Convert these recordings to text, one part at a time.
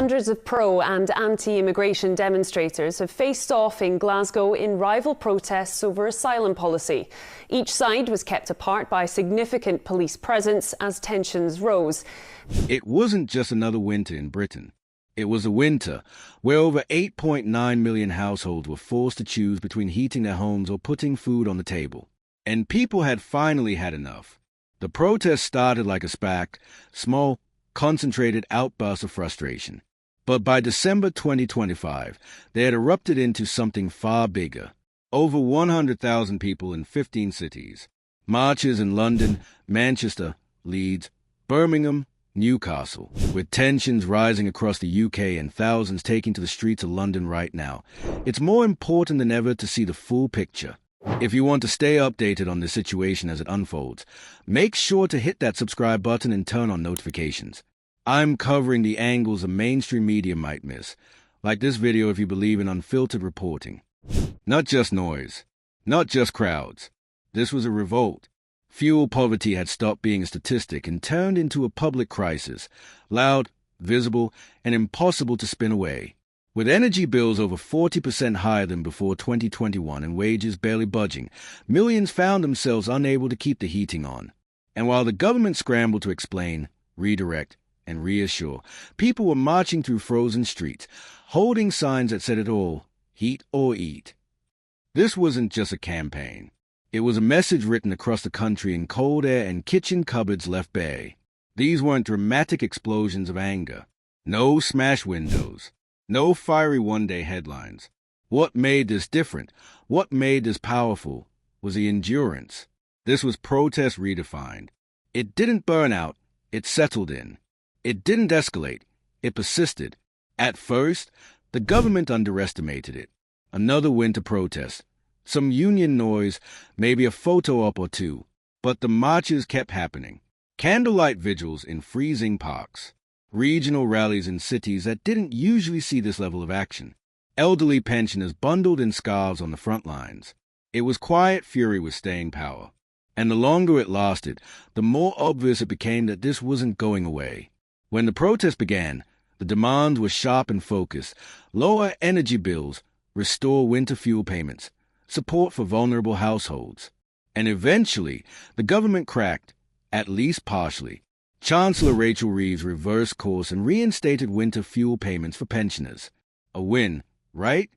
Hundreds of pro- and anti-immigration demonstrators have faced off in Glasgow in rival protests over asylum policy. Each side was kept apart by significant police presence as tensions rose. It wasn't just another winter in Britain. It was a winter where over 8.9 million households were forced to choose between heating their homes or putting food on the table. And people had finally had enough. The protest started like a SPAC, small, concentrated outburst of frustration. But by December 2025, they had erupted into something far bigger. Over 100,000 people in 15 cities. Marches in London, Manchester, Leeds, Birmingham, Newcastle, with tensions rising across the UK and thousands taking to the streets of London right now. It's more important than ever to see the full picture. If you want to stay updated on the situation as it unfolds, make sure to hit that subscribe button and turn on notifications. I'm covering the angles the mainstream media might miss, like this video if you believe in unfiltered reporting. Not just noise, not just crowds. This was a revolt. Fuel poverty had stopped being a statistic and turned into a public crisis, loud, visible, and impossible to spin away. With energy bills over 40% higher than before 2021 and wages barely budging, millions found themselves unable to keep the heating on. And while the government scrambled to explain, redirect, and reassure, people were marching through frozen streets, holding signs that said it all, heat or eat. This wasn't just a campaign. It was a message written across the country in cold air and kitchen cupboards left bare. These weren't dramatic explosions of anger. No smashed windows. No fiery one-day headlines. What made this different, what made this powerful, was the endurance. This was protest redefined. It didn't burn out, it settled in. It didn't escalate, it persisted. At first, the government underestimated it. Another winter protest, some union noise, maybe a photo op or two. But the marches kept happening. Candlelight vigils in freezing parks. Regional rallies in cities that didn't usually see this level of action. Elderly pensioners bundled in scarves on the front lines. It was quiet fury with staying power. And the longer it lasted, the more obvious it became that this wasn't going away. When the protest began, the demands were sharp and focused. Lower energy bills, restore winter fuel payments, support for vulnerable households. And eventually, the government cracked, at least partially. Chancellor Rachel Reeves reversed course and reinstated winter fuel payments for pensioners. A win, right?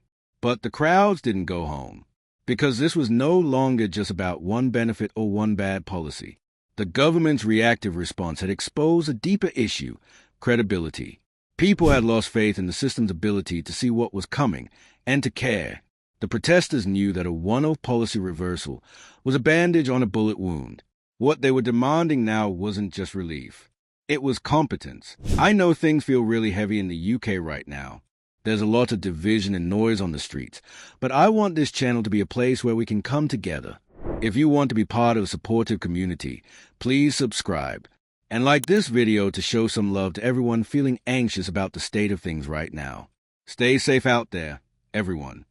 But the crowds didn't go home. Because this was no longer just about one benefit or one bad policy. The government's reactive response had exposed a deeper issue, credibility. People had lost faith in the system's ability to see what was coming and to care. The protesters knew that a one-off policy reversal was a bandage on a bullet wound. What they were demanding now wasn't just relief. It was competence. I know things feel really heavy in the UK right now. There's a lot of division and noise on the streets, but I want this channel to be a place where we can come together. If you want to be part of a supportive community, please subscribe. And like this video to show some love to everyone feeling anxious about the state of things right now. Stay safe out there, everyone.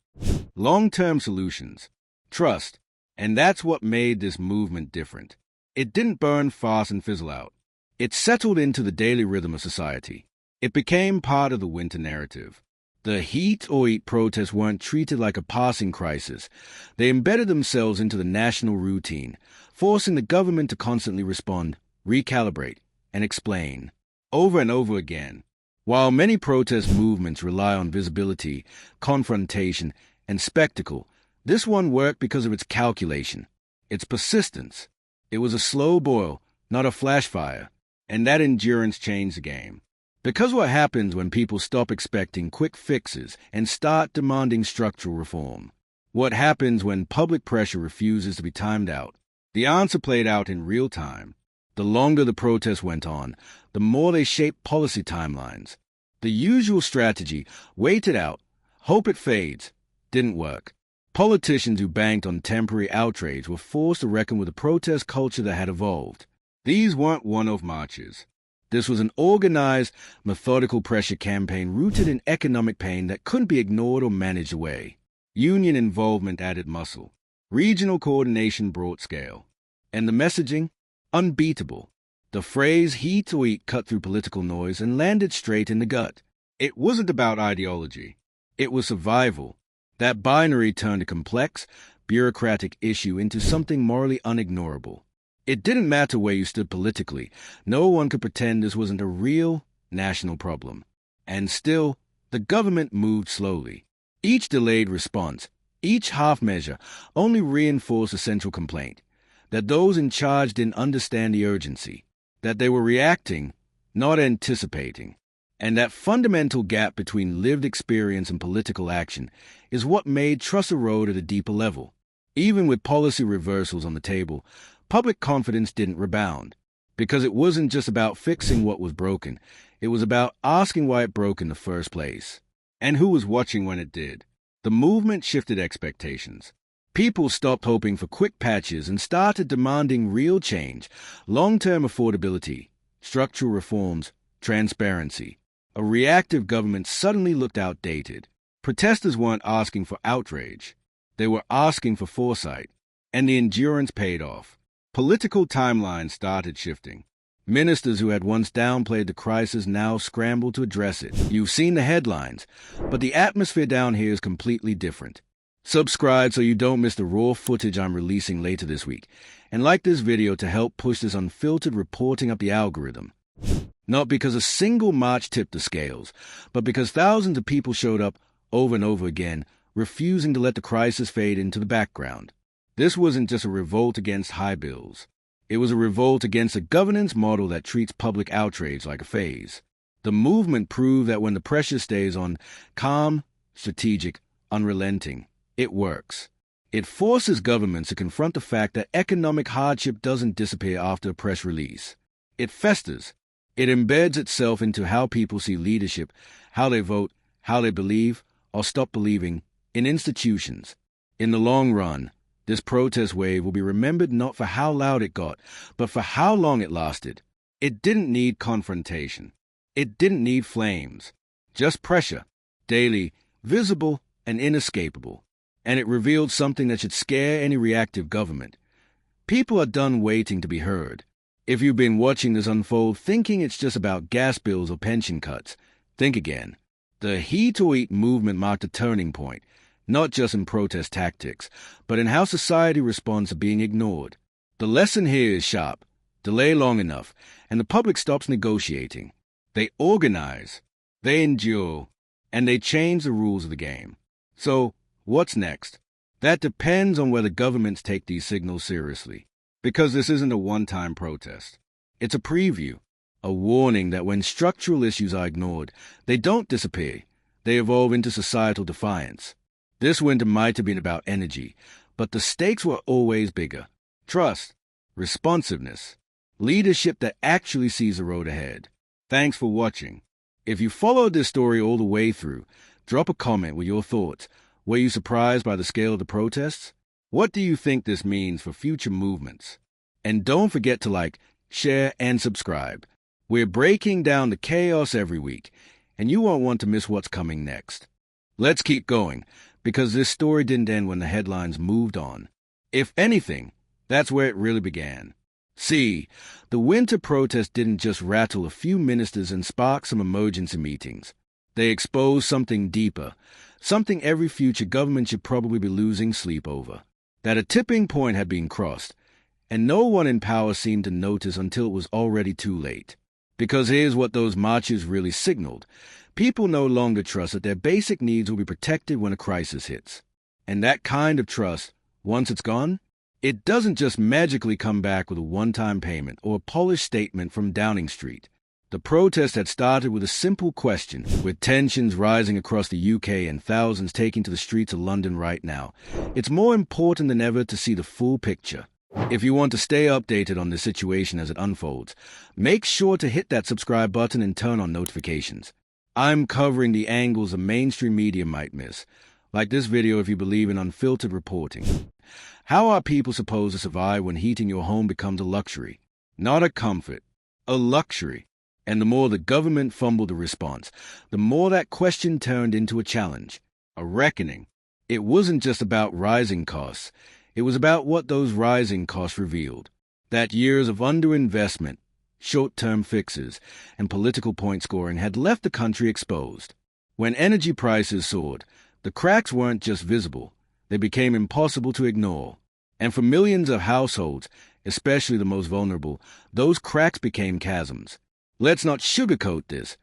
Long-term solutions. Trust. And that's what made this movement different. It didn't burn fast and fizzle out. It settled into the daily rhythm of society. It became part of the winter narrative. The heat or eat protests weren't treated like a passing crisis. They embedded themselves into the national routine, forcing the government to constantly respond, recalibrate, and explain, over and over again. While many protest movements rely on visibility, confrontation, and spectacle, this one worked because of its calculation, its persistence. It was a slow boil, not a flash fire, and that endurance changed the game. Because what happens when people stop expecting quick fixes and start demanding structural reform? What happens when public pressure refuses to be timed out? The answer played out in real time. The longer the protest went on, the more they shaped policy timelines. The usual strategy, wait it out, hope it fades, didn't work. Politicians who banked on temporary outrage were forced to reckon with a protest culture that had evolved. These weren't one-off marches. This was an organized, methodical pressure campaign rooted in economic pain that couldn't be ignored or managed away. Union involvement added muscle. Regional coordination brought scale. And the messaging? Unbeatable. The phrase heat or eat cut through political noise and landed straight in the gut. It wasn't about ideology. It was survival. That binary turned a complex, bureaucratic issue into something morally unignorable. It didn't matter where you stood politically. No one could pretend this wasn't a real national problem. And still, the government moved slowly. Each delayed response, each half measure, only reinforced a central complaint, that those in charge didn't understand the urgency, that they were reacting, not anticipating. And that fundamental gap between lived experience and political action is what made trust erode at a deeper level. Even with policy reversals on the table, public confidence didn't rebound, because it wasn't just about fixing what was broken. It was about asking why it broke in the first place, and who was watching when it did. The movement shifted expectations. People stopped hoping for quick patches and started demanding real change, long-term affordability, structural reforms, transparency. A reactive government suddenly looked outdated. Protesters weren't asking for outrage. They were asking for foresight, and the endurance paid off. Political timelines started shifting. Ministers who had once downplayed the crisis now scrambled to address it. You've seen the headlines, but the atmosphere down here is completely different. Subscribe so you don't miss the raw footage I'm releasing later this week, and like this video to help push this unfiltered reporting up the algorithm. Not because a single march tipped the scales, but because thousands of people showed up over and over again, refusing to let the crisis fade into the background. This wasn't just a revolt against high bills. It was a revolt against a governance model that treats public outrage like a phase. The movement proved that when the pressure stays on, calm, strategic, unrelenting, it works. It forces governments to confront the fact that economic hardship doesn't disappear after a press release. It festers. It embeds itself into how people see leadership, how they vote, how they believe, or stop believing, in institutions. In the long run, this protest wave will be remembered not for how loud it got, but for how long it lasted. It didn't need confrontation. It didn't need flames. Just pressure, daily, visible, and inescapable. And it revealed something that should scare any reactive government. People are done waiting to be heard. If you've been watching this unfold thinking it's just about gas bills or pension cuts, think again. The Heat or Eat movement marked a turning point, not just in protest tactics, but in how society responds to being ignored. The lesson here is sharp. Delay long enough, and the public stops negotiating. They organize, they endure, and they change the rules of the game. So, what's next? That depends on whether governments take these signals seriously. Because this isn't a one-time protest. It's a preview, a warning that when structural issues are ignored, they don't disappear. They evolve into societal defiance. This winter might have been about energy, but the stakes were always bigger. Trust, responsiveness, leadership that actually sees the road ahead. Thanks for watching. If you followed this story all the way through, drop a comment with your thoughts. Were you surprised by the scale of the protests? What do you think this means for future movements? And don't forget to like, share, and subscribe. We're breaking down the chaos every week, and you won't want to miss what's coming next. Let's keep going, because this story didn't end when the headlines moved on. If anything, that's where it really began. See, the winter protest didn't just rattle a few ministers and spark some emergency meetings. They exposed something deeper, something every future government should probably be losing sleep over. That a tipping point had been crossed, and no one in power seemed to notice until it was already too late. Because here's what those marches really signaled. People no longer trust that their basic needs will be protected when a crisis hits. And that kind of trust, once it's gone, it doesn't just magically come back with a one-time payment or a polished statement from Downing Street. The protest had started with a simple question, with tensions rising across the UK and thousands taking to the streets of London right now. It's more important than ever to see the full picture. If you want to stay updated on the situation as it unfolds, make sure to hit that subscribe button and turn on notifications. I'm covering the angles the mainstream media might miss, like this video if you believe in unfiltered reporting. How are people supposed to survive when heating your home becomes a luxury? Not a comfort, a luxury. And the more the government fumbled a response, the more that question turned into a challenge, a reckoning. It wasn't just about rising costs. It was about what those rising costs revealed. That years of underinvestment, short-term fixes, and political point scoring had left the country exposed. When energy prices soared, the cracks weren't just visible, they became impossible to ignore. And for millions of households, especially the most vulnerable, those cracks became chasms. Let's not sugarcoat this.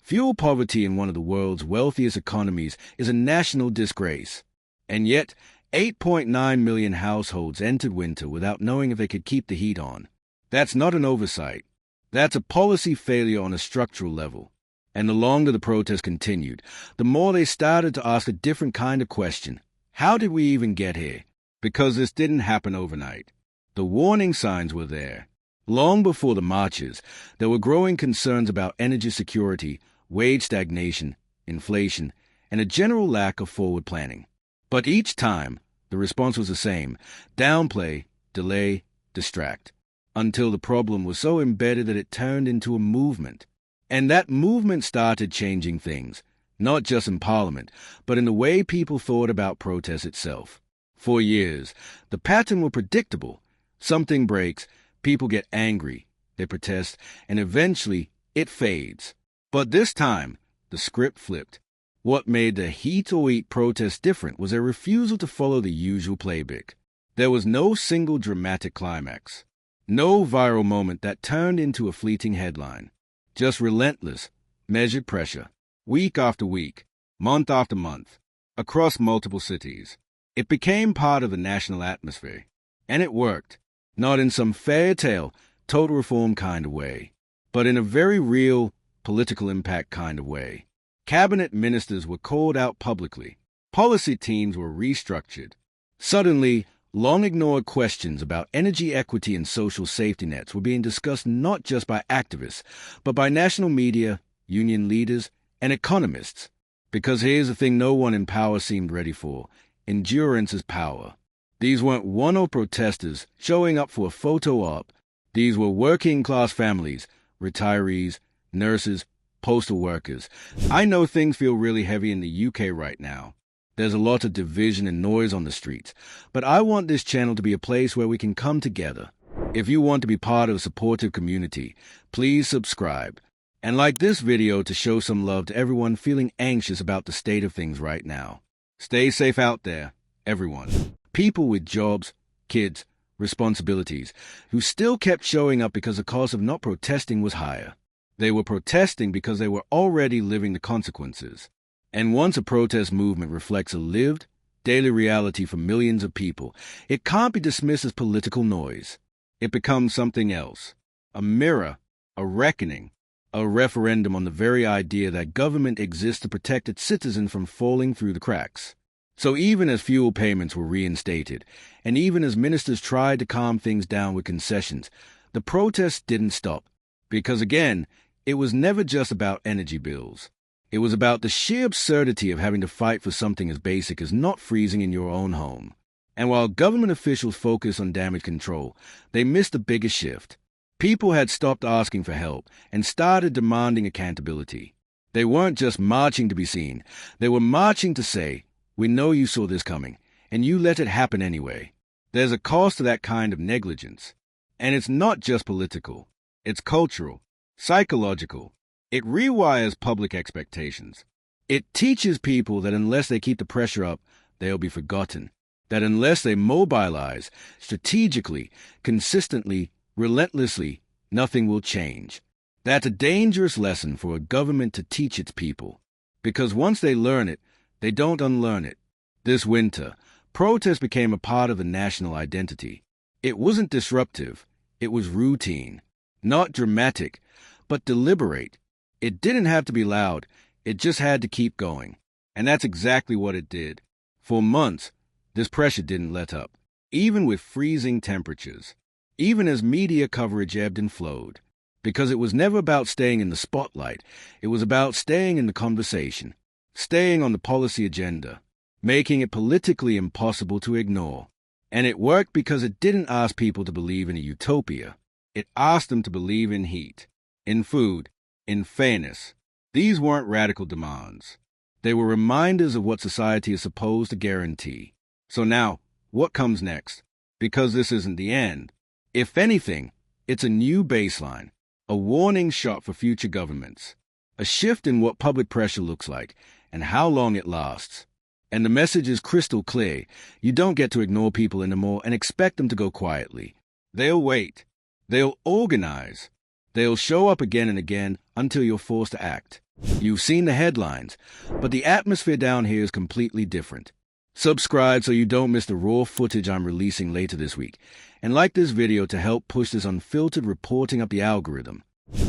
Fuel poverty in one of the world's wealthiest economies is a national disgrace. And yet, 8.9 million households entered winter without knowing if they could keep the heat on. That's not an oversight. That's a policy failure on a structural level. And the longer the protests continued, the more they started to ask a different kind of question. How did we even get here? Because this didn't happen overnight. The warning signs were there. Long before the marches, there were growing concerns about energy security, wage stagnation, inflation, and a general lack of forward planning. But each time, the response was the same: downplay, delay, distract, until the problem was so embedded that it turned into a movement. And that movement started changing things, not just in Parliament, but in the way people thought about protest itself. For years, the pattern was predictable. Something breaks, people get angry, they protest, and eventually it fades. But this time, the script flipped. What made the heat or eat protest different was a refusal to follow the usual playbook. There was no single dramatic climax, no viral moment that turned into a fleeting headline. Just relentless, measured pressure, week after week, month after month, across multiple cities. It became part of the national atmosphere. And it worked, not in some fairy tale, total reform kind of way, but in a very real, political impact kind of way. Cabinet ministers were called out publicly. Policy teams were restructured. Suddenly, long-ignored questions about energy equity and social safety nets were being discussed not just by activists, but by national media, union leaders, and economists. Because here's the thing no one in power seemed ready for: endurance is power. These weren't one-off protesters showing up for a photo op. These were working-class families, retirees, nurses, postal workers. I know things feel really heavy in the UK right now. There's a lot of division and noise on the streets, but I want this channel to be a place where we can come together. If you want to be part of a supportive community, please subscribe. And like this video to show some love to everyone feeling anxious about the state of things right now. Stay safe out there, everyone. People with jobs, kids, responsibilities, who still kept showing up because the cost of not protesting was higher. They were protesting because they were already living the consequences. And once a protest movement reflects a lived, daily reality for millions of people, it can't be dismissed as political noise. It becomes something else: a mirror, a reckoning, a referendum on the very idea that government exists to protect its citizens from falling through the cracks. So even as fuel payments were reinstated, and even as ministers tried to calm things down with concessions, the protests didn't stop. Because again, it was never just about energy bills. It was about the sheer absurdity of having to fight for something as basic as not freezing in your own home. And while government officials focused on damage control, they missed the biggest shift. People had stopped asking for help and started demanding accountability. They weren't just marching to be seen. They were marching to say, "We know you saw this coming, and you let it happen anyway." There's a cost to that kind of negligence. And it's not just political. It's cultural, psychological. It rewires public expectations. It teaches people that unless they keep the pressure up, they'll be forgotten. That unless they mobilize strategically, consistently, relentlessly, nothing will change. That's a dangerous lesson for a government to teach its people. Because once they learn it, they don't unlearn it. This winter, protest became a part of the national identity. It wasn't disruptive. It was routine. Not dramatic, but deliberate. It didn't have to be loud. It just had to keep going. And that's exactly what it did. For months, this pressure didn't let up, even with freezing temperatures, even as media coverage ebbed and flowed. Because it was never about staying in the spotlight. It was about staying in the conversation, staying on the policy agenda, making it politically impossible to ignore. And it worked because it didn't ask people to believe in a utopia. It asked them to believe in heat, in food, in fairness. These weren't radical demands. They were reminders of what society is supposed to guarantee. So now, what comes next? Because this isn't the end. If anything, it's a new baseline. a warning shot for future governments, a shift in what public pressure looks like and how long it lasts. And the message is crystal clear. You don't get to ignore people anymore and expect them to go quietly. They'll wait. They'll organize. They'll show up again and again until you're forced to act. You've seen the headlines, but the atmosphere down here is completely different. Subscribe so you don't miss the raw footage I'm releasing later this week, and like this video to help push this unfiltered reporting up the algorithm.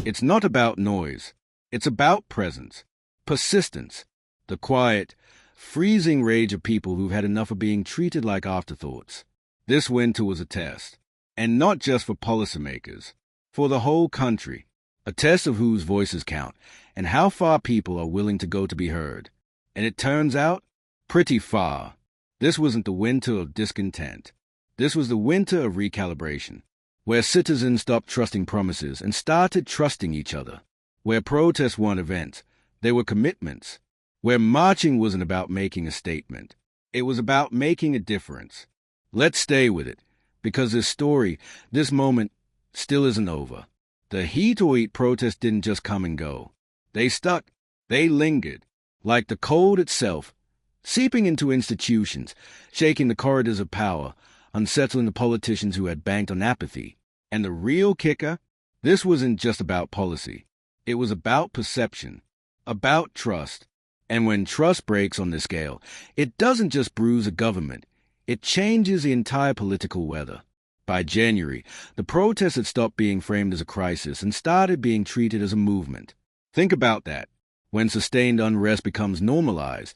It's not about noise. It's about presence, persistence, the quiet, freezing rage of people who've had enough of being treated like afterthoughts. This winter was a test, and not just for policymakers, for the whole country, a test of whose voices count and how far people are willing to go to be heard. And it turns out, pretty far. This wasn't the winter of discontent. This was the winter of recalibration, where citizens stopped trusting promises and started trusting each other, where protests weren't events, they were commitments, where marching wasn't about making a statement. It was about making a difference. Let's stay with it, because this story, this moment, still isn't over. The heat or eat protests didn't just come and go. They stuck. They lingered, like the cold itself, seeping into institutions, shaking the corridors of power, unsettling the politicians who had banked on apathy. And the real kicker? This wasn't just about policy. It was about perception, about trust. And when trust breaks on this scale, it doesn't just bruise a government. It changes the entire political weather. By January, the protests had stopped being framed as a crisis and started being treated as a movement. Think about that. When sustained unrest becomes normalized,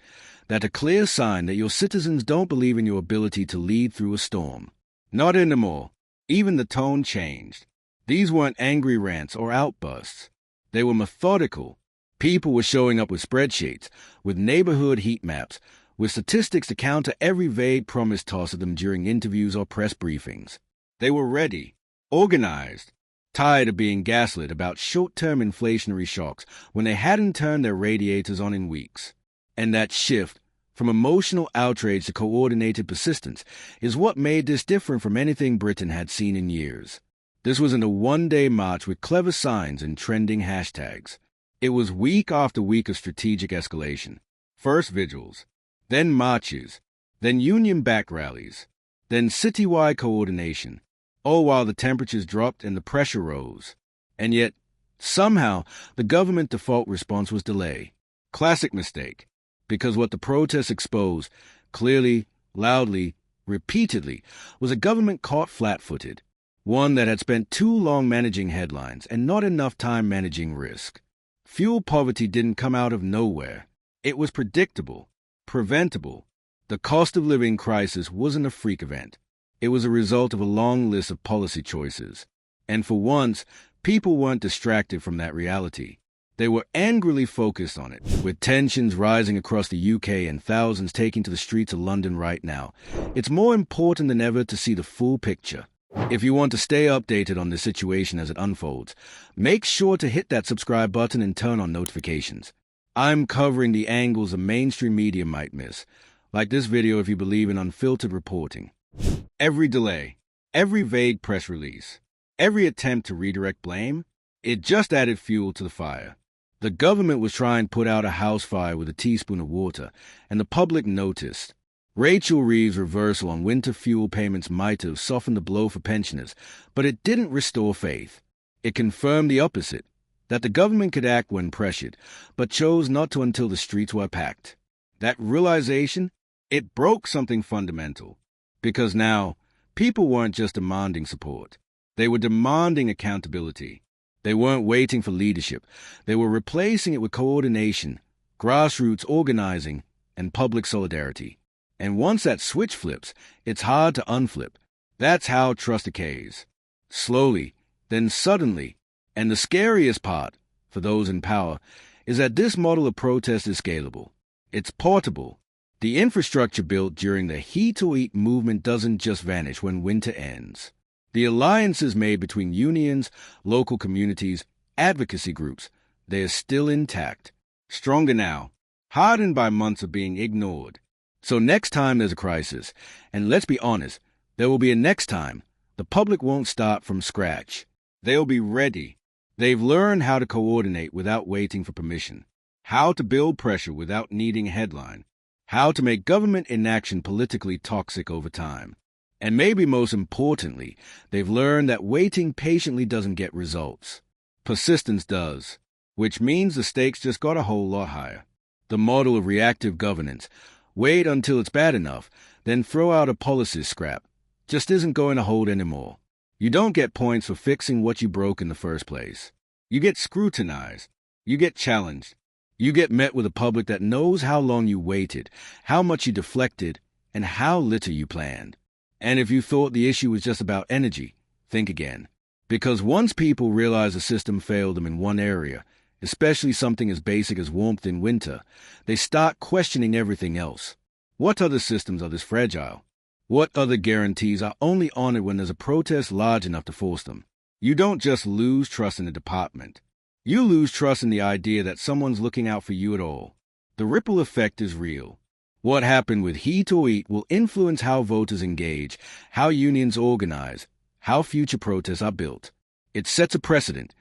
that's a clear sign that your citizens don't believe in your ability to lead through a storm. Not anymore. Even the tone changed. These weren't angry rants or outbursts. They were methodical. People were showing up with spreadsheets, with neighborhood heat maps, with statistics to counter every vague promise tossed at them during interviews or press briefings. They were ready, organized, tired of being gaslit about short-term inflationary shocks when they hadn't turned their radiators on in weeks. And that shift, from emotional outrage to coordinated persistence, is what made this different from anything Britain had seen in years. This wasn't a one-day march with clever signs and trending hashtags. It was week after week of strategic escalation. First vigils, then marches, then union-backed rallies, then citywide coordination, all while the temperatures dropped and the pressure rose. And yet, somehow, the government default response was delay. Classic mistake, because what the protests exposed, clearly, loudly, repeatedly, was a government caught flat-footed, one that had spent too long managing headlines and not enough time managing risk. Fuel poverty didn't come out of nowhere. It was predictable, preventable. The cost of living crisis wasn't a freak event. It was a result of a long list of policy choices. And for once, people weren't distracted from that reality. They were angrily focused on it, with tensions rising across the UK and thousands taking to the streets of London right now. It's more important than ever to see the full picture. If you want to stay updated on the situation as it unfolds, make sure to hit that subscribe button and turn on notifications. I'm covering the angles the mainstream media might miss, like this video if you believe in unfiltered reporting. Every delay, every vague press release, every attempt to redirect blame, it just added fuel to the fire. The government was trying to put out a house fire with a teaspoon of water, and the public noticed. Rachel Reeves' reversal on winter fuel payments might have softened the blow for pensioners, but it didn't restore faith. It confirmed the opposite, that the government could act when pressured, but chose not to until the streets were packed. That realization, it broke something fundamental. Because now, people weren't just demanding support. They were demanding accountability. They weren't waiting for leadership. They were replacing it with coordination, grassroots organizing, and public solidarity. And once that switch flips, it's hard to unflip. That's how trust decays. Slowly, then suddenly. And the scariest part, for those in power, is that this model of protest is scalable. It's portable. The infrastructure built during the heat-to-eat movement doesn't just vanish when winter ends. The alliances made between unions, local communities, advocacy groups, they are still intact. Stronger now, hardened by months of being ignored. So next time there's a crisis, and let's be honest, there will be a next time, the public won't start from scratch. They'll be ready. They've learned how to coordinate without waiting for permission, how to build pressure without needing a headline, how to make government inaction politically toxic over time. And maybe most importantly, they've learned that waiting patiently doesn't get results. Persistence does, which means the stakes just got a whole lot higher. The model of reactive governance, wait until it's bad enough, then throw out a policy scrap, just isn't going to hold anymore. You don't get points for fixing what you broke in the first place. You get scrutinized. You get challenged. You get met with a public that knows how long you waited, how much you deflected, and how little you planned. And if you thought the issue was just about energy, think again. Because once people realize the system failed them in one area, especially something as basic as warmth in winter, they start questioning everything else. What other systems are this fragile? What other guarantees are only honored when there's a protest large enough to force them? You don't just lose trust in the department. You lose trust in the idea that someone's looking out for you at all. The ripple effect is real. What happened with heat or eat will influence how voters engage, how unions organize, how future protests are built. It sets a precedent.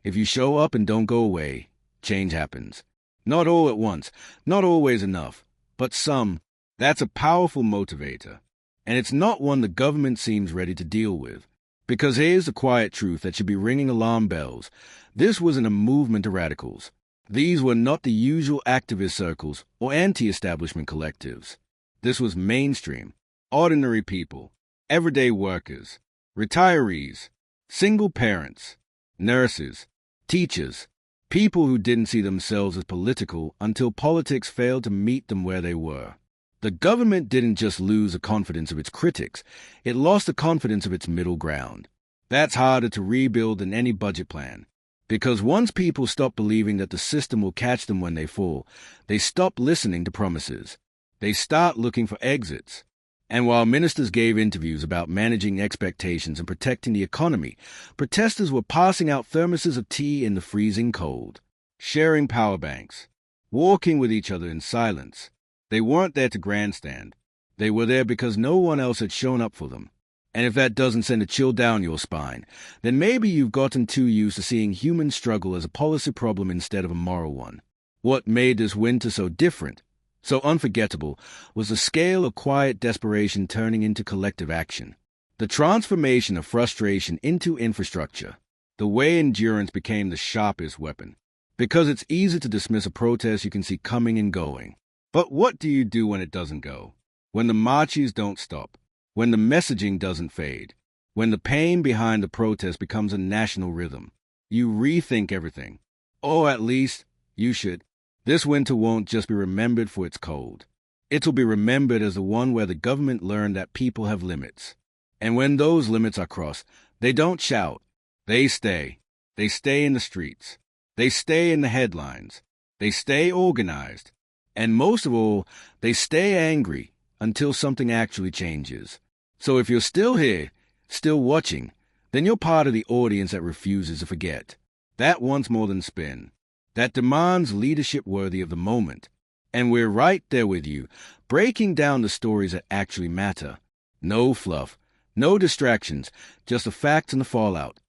If you show up and don't go away, change happens. Not all at once, not always enough, but some. That's a powerful motivator. And it's not one the government seems ready to deal with. Because here's the quiet truth that should be ringing alarm bells. This wasn't a movement of radicals. These were not the usual activist circles or anti-establishment collectives. This was mainstream, ordinary people, everyday workers, retirees, single parents, nurses, teachers, people who didn't see themselves as political until politics failed to meet them where they were. The government didn't just lose the confidence of its critics, it lost the confidence of its middle ground. That's harder to rebuild than any budget plan. Because once people stop believing that the system will catch them when they fall, they stop listening to promises. They start looking for exits. And while ministers gave interviews about managing expectations and protecting the economy, protesters were passing out thermoses of tea in the freezing cold, sharing power banks, walking with each other in silence. They weren't there to grandstand. They were there because no one else had shown up for them. And if that doesn't send a chill down your spine, then maybe you've gotten too used to seeing human struggle as a policy problem instead of a moral one. What made this winter so different, so unforgettable, was the scale of quiet desperation turning into collective action. The transformation of frustration into infrastructure. The way endurance became the sharpest weapon. Because it's easy to dismiss a protest you can see coming and going. But what do you do when it doesn't go? When the marches don't stop? When the messaging doesn't fade? When the pain behind the protest becomes a national rhythm? You rethink everything. Or at least, you should. This winter won't just be remembered for its cold. It'll be remembered as the one where the government learned that people have limits. And when those limits are crossed, they don't shout. They stay. They stay in the streets. They stay in the headlines. They stay organized. And most of all, they stay angry until something actually changes. So if you're still here, still watching, then you're part of the audience that refuses to forget. That wants more than spin. That demands leadership worthy of the moment. And we're right there with you, breaking down the stories that actually matter. No fluff, no distractions, just the facts and the fallout.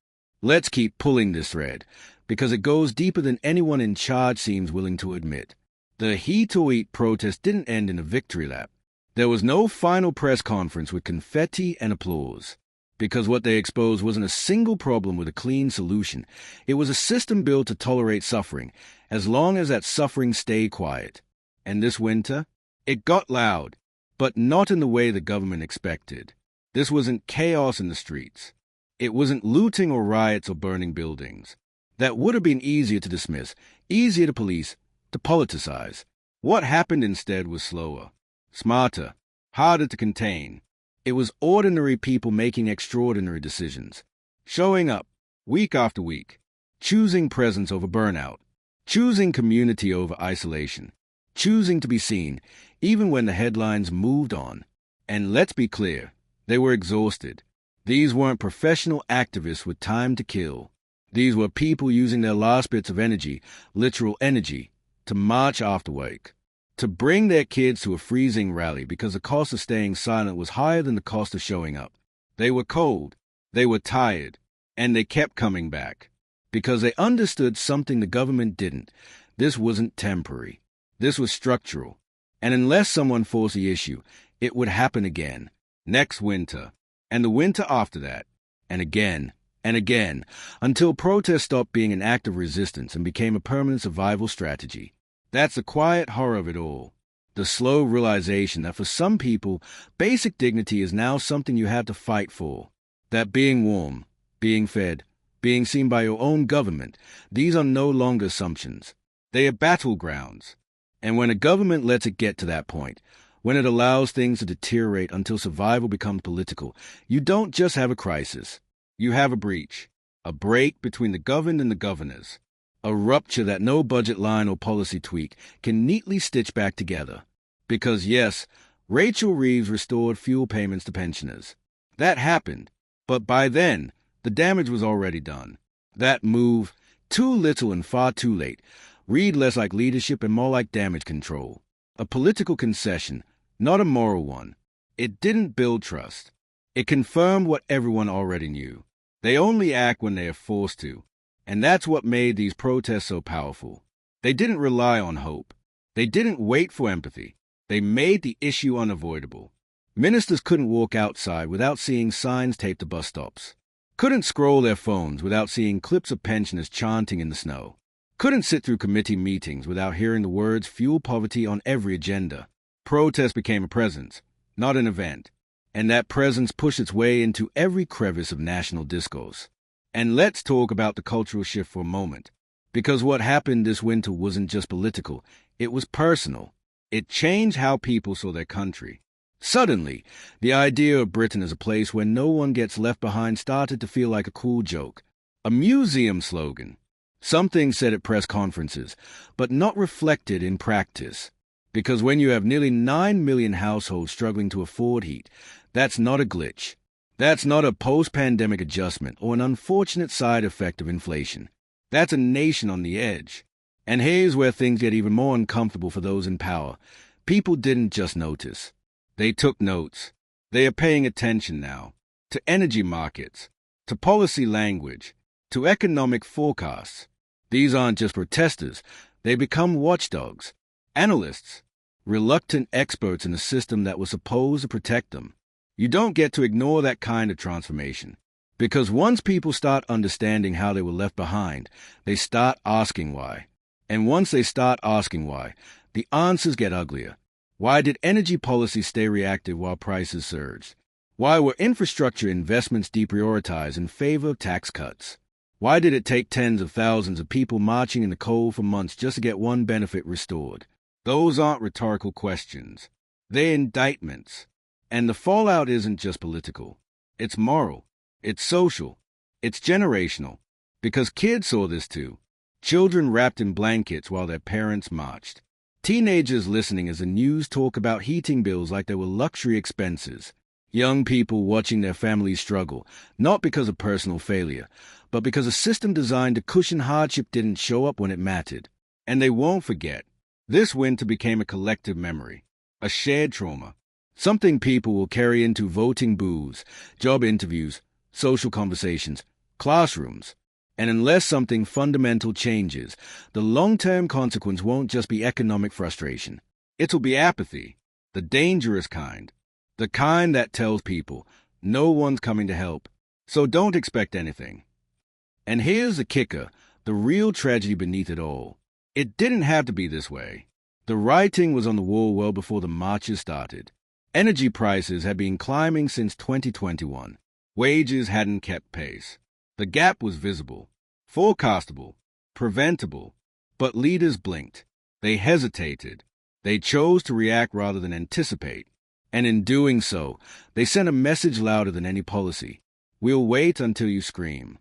Let's keep pulling this thread, because it goes deeper than anyone in charge seems willing to admit. The Heat or Eat protest didn't end in a victory lap. There was no final press conference with confetti and applause. Because what they exposed wasn't a single problem with a clean solution. It was a system built to tolerate suffering, as long as that suffering stayed quiet. And this winter, it got loud, but not in the way the government expected. This wasn't chaos in the streets. It wasn't looting or riots or burning buildings. That would have been easier to dismiss, easier to police, to politicize. What happened instead was slower, smarter, harder to contain. It was ordinary people making extraordinary decisions, showing up week after week, choosing presence over burnout, choosing community over isolation, choosing to be seen even when the headlines moved on. And let's be clear, they were exhausted. These weren't professional activists with time to kill. These were people using their last bits of energy, literal energy, to march after work, to bring their kids to a freezing rally because the cost of staying silent was higher than the cost of showing up. They were cold, they were tired, and they kept coming back. because they understood something the government didn't. This wasn't temporary. This was structural. And unless someone forced the issue, it would happen again, next winter, and the winter after that, and again, until protest stopped being an act of resistance and became a permanent survival strategy. That's the quiet horror of it all. The slow realization that for some people, basic dignity is now something you have to fight for. That being warm, being fed, being seen by your own government, these are no longer assumptions. They are battlegrounds. And when a government lets it get to that point, when it allows things to deteriorate until survival becomes political, you don't just have a crisis. You have a breach, a break between the governed and the governors, a rupture that no budget line or policy tweak can neatly stitch back together. Because yes, Rachel Reeves restored fuel payments to pensioners. That happened, but by then, the damage was already done. That move, too little and far too late, read less like leadership and more like damage control. A political concession, not a moral one. It didn't build trust. It confirmed what everyone already knew. They only act when they are forced to, and that's what made these protests so powerful. They didn't rely on hope. They didn't wait for empathy. They made the issue unavoidable. Ministers couldn't walk outside without seeing signs taped to bus stops. Couldn't scroll their phones without seeing clips of pensioners chanting in the snow. Couldn't sit through committee meetings without hearing the words fuel poverty on every agenda. Protest became a presence, not an event. And that presence pushed its way into every crevice of national discourse. And let's talk about the cultural shift for a moment. Because what happened this winter wasn't just political, it was personal. It changed how people saw their country. Suddenly, the idea of Britain as a place where no one gets left behind started to feel like a cool joke. A museum slogan. Something said at press conferences, but not reflected in practice. Because when you have nearly 9 million households struggling to afford heat, that's not a glitch. That's not a post-pandemic adjustment or an unfortunate side effect of inflation. That's a nation on the edge. And here's where things get even more uncomfortable for those in power. People didn't just notice. They took notes. They are paying attention now. To energy markets, to policy language, to economic forecasts. These aren't just protesters. They become watchdogs, analysts, reluctant experts in a system that was supposed to protect them. You don't get to ignore that kind of transformation. Because once people start understanding how they were left behind, they start asking why. And once they start asking why, the answers get uglier. Why did energy policy stay reactive while prices surged? Why were infrastructure investments deprioritized in favor of tax cuts? Why did it take tens of thousands of people marching in the cold for months just to get one benefit restored? Those aren't rhetorical questions. They're indictments. And the fallout isn't just political. It's moral. It's social. It's generational. Because kids saw this too. Children wrapped in blankets while their parents marched. Teenagers listening as the news talk about heating bills like they were luxury expenses. Young people watching their families struggle, not because of personal failure, but because a system designed to cushion hardship didn't show up when it mattered. And they won't forget. This winter became a collective memory, a shared trauma, something people will carry into voting booths, job interviews, social conversations, classrooms. And unless something fundamental changes, the long-term consequence won't just be economic frustration. It'll be apathy, the dangerous kind, the kind that tells people, no one's coming to help, so don't expect anything. And here's the kicker, the real tragedy beneath it all. It didn't have to be this way. The writing was on the wall well before the marches started. Energy prices had been climbing since 2021. Wages hadn't kept pace. The gap was visible, forecastable, preventable, but leaders blinked. They hesitated. They chose to react rather than anticipate. And in doing so, they sent a message louder than any policy. We'll wait until you scream.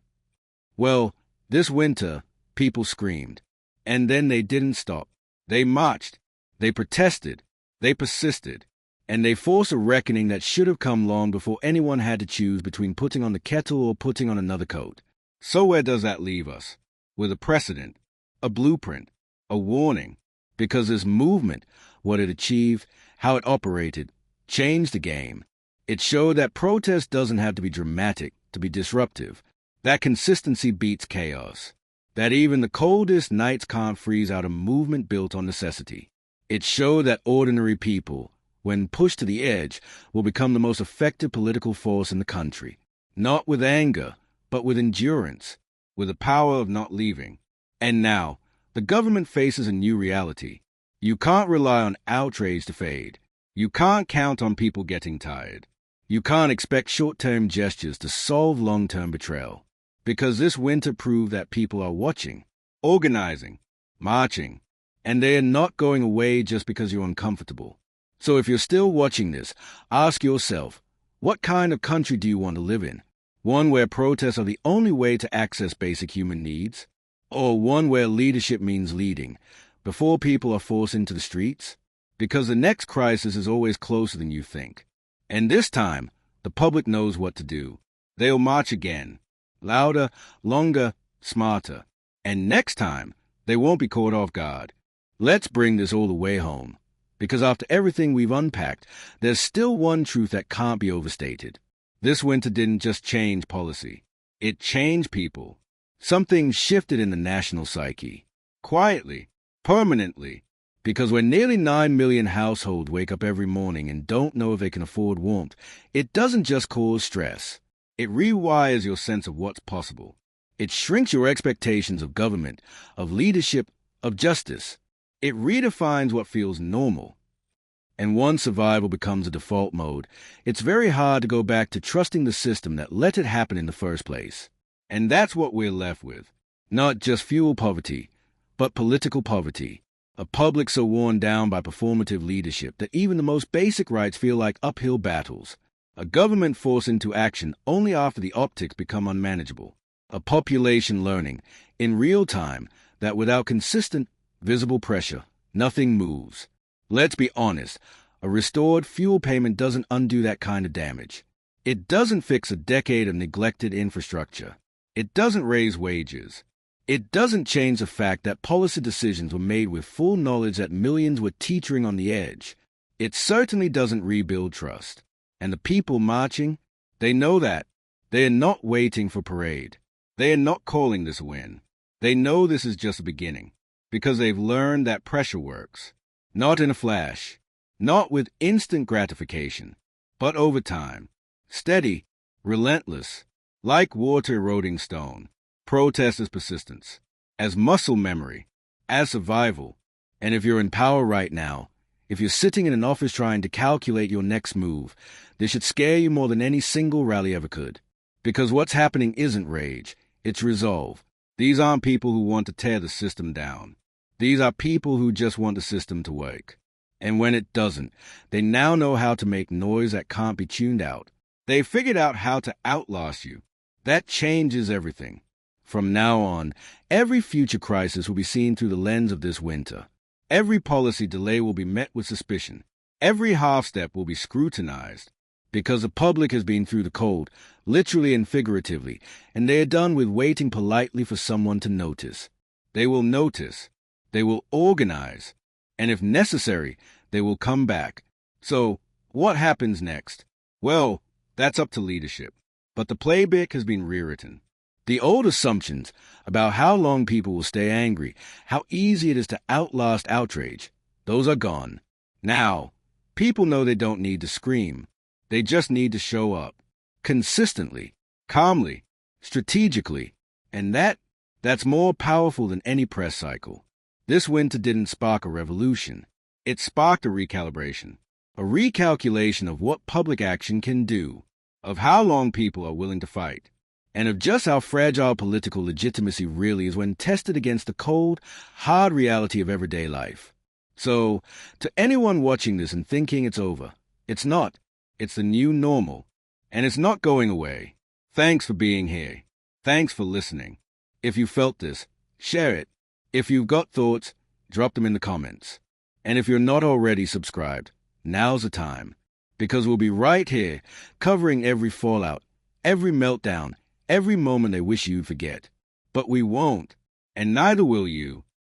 Well, this winter, people screamed. And then they didn't stop. They marched. They protested. They persisted. And they forced a reckoning that should have come long before anyone had to choose between putting on the kettle or putting on another coat. So where does that leave us? With a precedent, a blueprint, a warning. Because this movement, what it achieved, how it operated, changed the game. It showed that protest doesn't have to be dramatic to be disruptive. That consistency beats chaos. that even the coldest nights can't freeze out a movement built on necessity. It showed that ordinary people, when pushed to the edge, will become the most effective political force in the country, not with anger, but with endurance, with the power of not leaving. And now, the government faces a new reality. You can't rely on outrage to fade. You can't count on people getting tired. You can't expect short-term gestures to solve long-term betrayal. Because this winter proved that people are watching, organizing, marching, and they are not going away just because you're uncomfortable. So if you're still watching this, ask yourself, what kind of country do you want to live in? One where protests are the only way to access basic human needs? Or one where leadership means leading, before people are forced into the streets? Because the next crisis is always closer than you think. And this time, the public knows what to do. They'll march again. Louder, longer, smarter. And next time, they won't be caught off guard. Let's bring this all the way home. Because after everything we've unpacked, there's still one truth that can't be overstated. This winter didn't just change policy. It changed people. Something shifted in the national psyche. Quietly, permanently. Because when nearly 9 million households wake up every morning and don't know if they can afford warmth, it doesn't just cause stress. It rewires your sense of what's possible. It shrinks your expectations of government, of leadership, of justice. It redefines what feels normal. And once survival becomes a default mode, it's very hard to go back to trusting the system that let it happen in the first place. And that's what we're left with. Not just fuel poverty, but political poverty. A public so worn down by performative leadership that even the most basic rights feel like uphill battles. A government forced into action only after the optics become unmanageable. A population learning, in real time, that without consistent, visible pressure, nothing moves. Let's be honest, a restored fuel payment doesn't undo that kind of damage. It doesn't fix a decade of neglected infrastructure. It doesn't raise wages. It doesn't change the fact that policy decisions were made with full knowledge that millions were teetering on the edge. It certainly doesn't rebuild trust. And the people marching, they know that. They are not waiting for parade. They are not calling this a win. They know this is just a beginning, because they've learned that pressure works. Not in a flash, not with instant gratification, but over time. Steady, relentless, like water eroding stone. Protest as persistence, as muscle memory, as survival. And if you're in power right now, if you're sitting in an office trying to calculate your next move, this should scare you more than any single rally ever could. Because what's happening isn't rage, it's resolve. These aren't people who want to tear the system down. These are people who just want the system to work. And when it doesn't, they now know how to make noise that can't be tuned out. They figured out how to outlast you. That changes everything. From now on, every future crisis will be seen through the lens of this winter. Every policy delay will be met with suspicion. Every half-step will be scrutinized. Because the public has been through the cold, literally and figuratively, and they are done with waiting politely for someone to notice. They will notice. They will organize. And if necessary, they will come back. So, what happens next? Well, that's up to leadership. But the playbook has been rewritten. The old assumptions about how long people will stay angry, how easy it is to outlast outrage, those are gone. Now, people know they don't need to scream. They just need to show up. Consistently, calmly, strategically. And that's more powerful than any press cycle. This winter didn't spark a revolution. It sparked a recalibration. A recalculation of what public action can do, of how long people are willing to fight, and of just how fragile political legitimacy really is when tested against the cold, hard reality of everyday life. So, to anyone watching this and thinking it's over, it's not. It's the new normal. And it's not going away. Thanks for being here. Thanks for listening. If you felt this, share it. If you've got thoughts, drop them in the comments. And if you're not already subscribed, now's the time. Because we'll be right here, covering every fallout, every meltdown, every moment they wish you'd forget. But we won't, and neither will you.